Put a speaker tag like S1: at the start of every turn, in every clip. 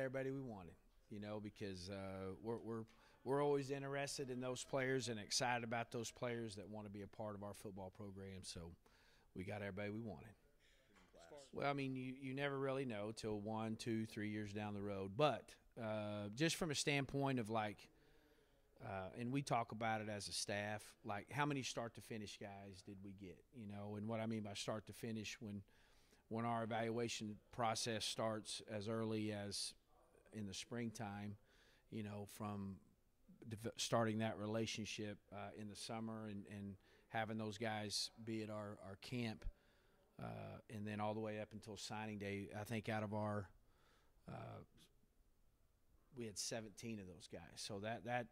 S1: everybody we wanted, because we're always interested in those players and excited about those players that want to be a part of our football program. So we got everybody we wanted. Well, I mean, you never really know till 1, 2, 3 years down the road. But just from a standpoint of and we talk about it as a staff, like how many start to finish guys did we get? And what I mean by start to finish, when our evaluation process starts as early as in the springtime, from starting that relationship in the summer and having those guys be at our camp, and then all the way up until signing day. I think out of our we had 17 of those guys. So that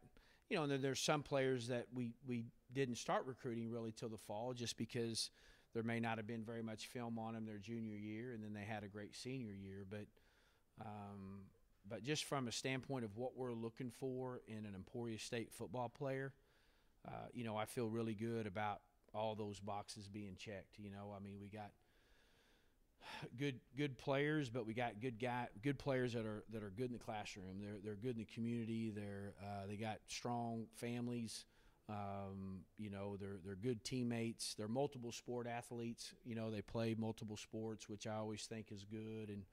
S1: and then there's some players that we didn't start recruiting really till the fall, just because there may not have been very much film on them their junior year, and then they had a great senior year. But just from a standpoint of what we're looking for in an Emporia State football player, I feel really good about all those boxes being checked. I mean, we got good players, but we got good players that are good in the classroom. They're good in the community. They got strong families. They're good teammates. They're multiple sport athletes. They play multiple sports, which I always think is good. And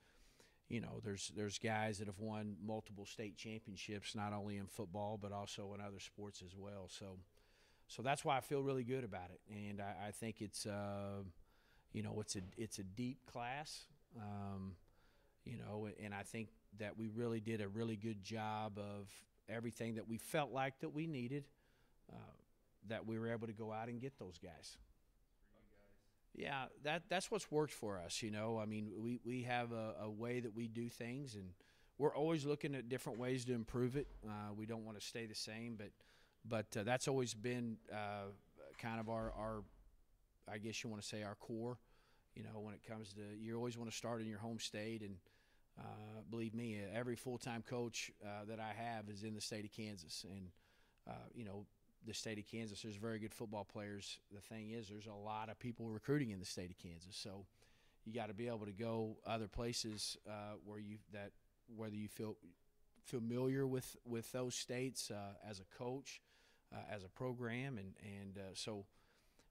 S1: there's guys that have won multiple state championships, not only in football but also in other sports as well. So that's why I feel really good about it, and I think it's it's a deep class, and I think that we really did a really good job of everything that we felt like that we needed, that we were able to go out and get those guys. Yeah, that's what's worked for us. I mean, we have a way that we do things, and we're always looking at different ways to improve it. We don't want to stay the same, but that's always been kind of our I guess you want to say our core. When it comes to, you always want to start in your home state, and believe me, every full-time coach that I have is in the state of Kansas, and the state of Kansas, there's very good football players. The thing is, there's a lot of people recruiting in the state of Kansas, so you got to be able to go other places whether you feel familiar with those states as a coach, as a program, and so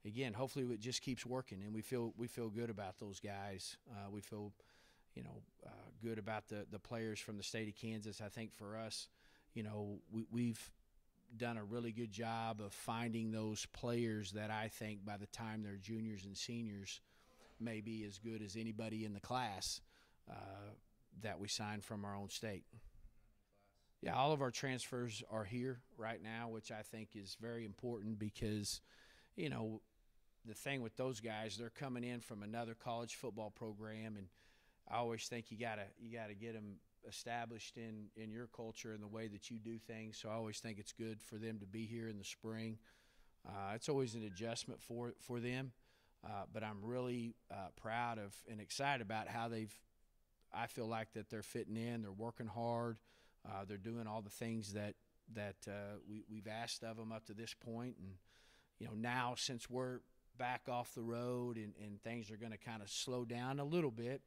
S1: again, hopefully it just keeps working, and we feel good about those guys. We feel good about the players from the state of Kansas. I think for us, we've done a really good job of finding those players that I think by the time they're juniors and seniors may be as good as anybody in the class that we signed from our own state. Yeah, all of our transfers are here right now, which I think is very important because, the thing with those guys, they're coming in from another college football program, and I always think you gotta get them established in your culture and the way that you do things. So I always think it's good for them to be here in the spring. It's always an adjustment for them, but I'm really proud of and excited about how I feel like that they're fitting in. They're working hard. They're doing all the things that we've asked of them up to this point. And now since we're back off the road and things are going to kind of slow down a little bit,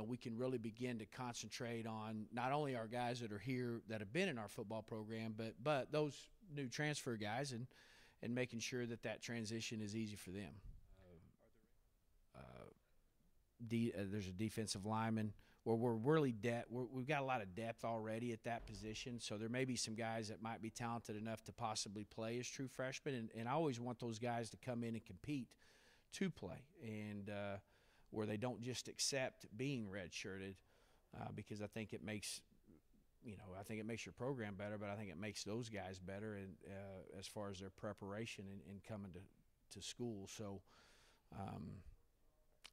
S1: we can really begin to concentrate on not only our guys that are here that have been in our football program, but those new transfer guys, and making sure that transition is easy for them. There's a defensive lineman where we're really we've got a lot of depth already at that position, so there may be some guys that might be talented enough to possibly play as true freshmen, and I always want those guys to come in and compete to play, and where they don't just accept being redshirted, because I think it makes your program better, but I think it makes those guys better, and as far as their preparation and coming to school. So,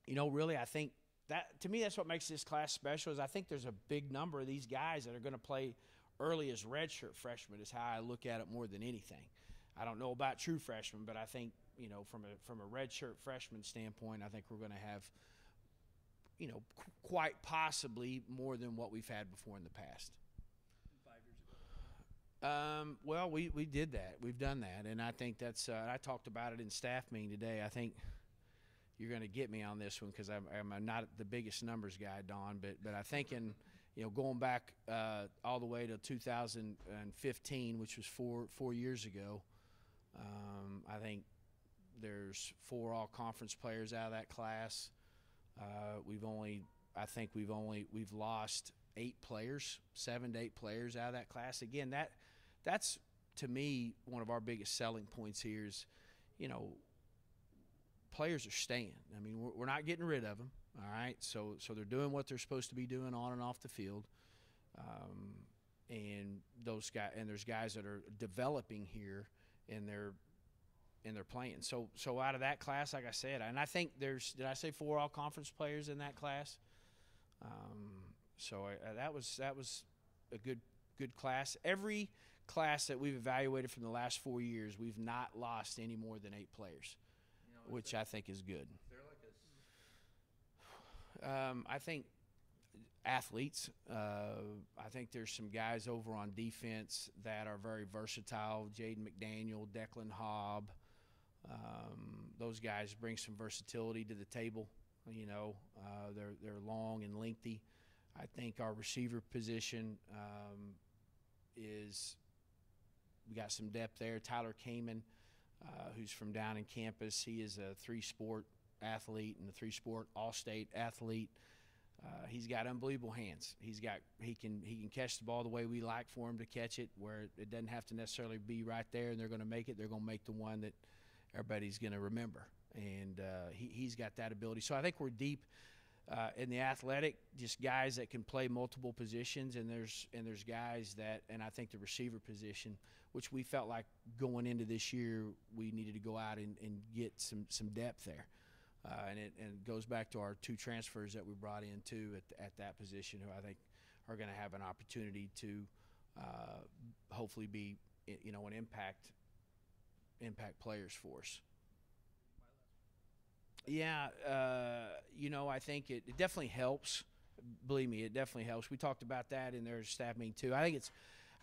S1: really, I think that, to me, that's what makes this class special. Is I think there's a big number of these guys that are going to play early as redshirt freshmen. Is how I look at it more than anything. I don't know about true freshmen, but I think from a redshirt freshman standpoint, I think we're going to have quite possibly more than what we've had before in the past.
S2: 5 years ago.
S1: Well, we did that. We've done that, and I think that's. I talked about it in staff meeting today. I think you're going to get me on this one because I'm not the biggest numbers guy, Don, but I think in going back all the way to 2015, which was four years ago. I think there's 4 all-conference players out of that class. We've lost 7 to 8 players out of that class. Again, that's to me one of our biggest selling points here is, players are staying. I mean, we're not getting rid of them. All right, so they're doing what they're supposed to be doing on and off the field, and there's guys that are developing here, and they're playing. So out of that class, like I said, and I think did I say 4 all-conference players in that class? That was a good class. Every class that we've evaluated from the last 4 years, we've not lost any more than 8 players, which I think is good. I think athletes. I think there's some guys over on defense that are very versatile. Jaden McDaniel, Declan Hobb. Those guys bring some versatility to the table. They're long and lengthy. I think our receiver position we got some depth there. Tyler Kamen, who's from down in campus, he is a 3-sport athlete and a 3-sport all-state athlete. He's got unbelievable hands. He can catch the ball the way we like for him to catch it, where it doesn't have to necessarily be right there and they're going to make it. They're going to make the one that everybody's going to remember, and he's got that ability. So I think we're deep in the athletic, just guys that can play multiple positions, and there's guys that, and I think the receiver position, which we felt like going into this year we needed to go out and get some depth there. And it goes back to our 2 transfers that we brought in too at that position, who I think are going to have an opportunity to hopefully be an impact players for us. Yeah, I think it definitely helps. Believe me, it definitely helps. We talked about that in their staff meeting too. I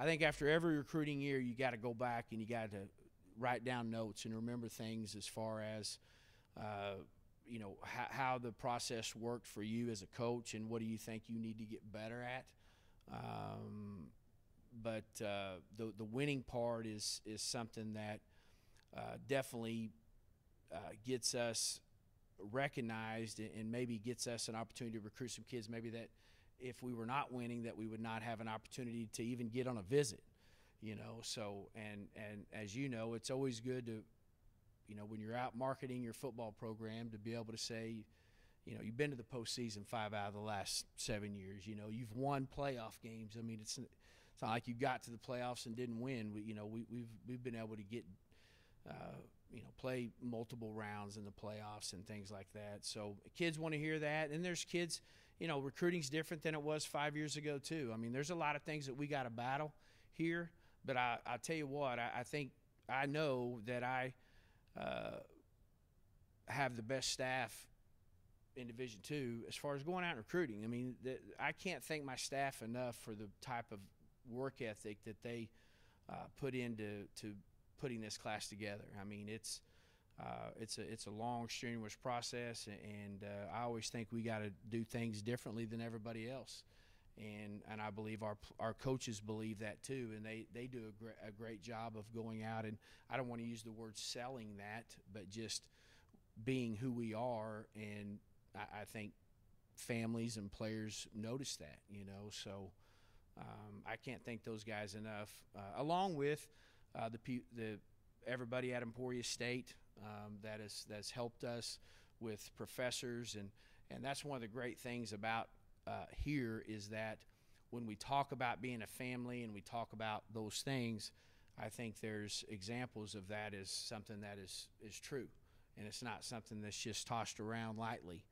S1: think after every recruiting year, you got to go back and you got to write down notes and remember things as far as how the process worked for you as a coach, and what do you think you need to get better at. But the winning part is something that definitely gets us recognized, and maybe gets us an opportunity to recruit some kids maybe that if we were not winning, that we would not have an opportunity to even get on a visit. So and as you know, it's always good to when you're out marketing your football program, to be able to say, you've been to the postseason 5 out of the last 7 years. You've won playoff games. I mean, it's not like you got to the playoffs and didn't win. We've been able to get play multiple rounds in the playoffs and things like that. So kids want to hear that, and there's kids. Recruiting's different than it was 5 years ago too. I mean, there's a lot of things that we got to battle here, but I tell you what, I know that I have the best staff in Division II as far as going out and recruiting. I mean, I can't thank my staff enough for the type of work ethic that they put into putting this class together. I mean, it's a long, strenuous process, and I always think we got to do things differently than everybody else. And I believe our coaches believe that too, and they do a great job of going out, and I don't want to use the word selling that, but just being who we are, and I think families and players notice that, So I can't thank those guys enough, along with everybody at Emporia State that's helped us with professors, and that's one of the great things about here is that when we talk about being a family and we talk about those things, I think there's examples of that as something that is true, and it's not something that's just tossed around lightly.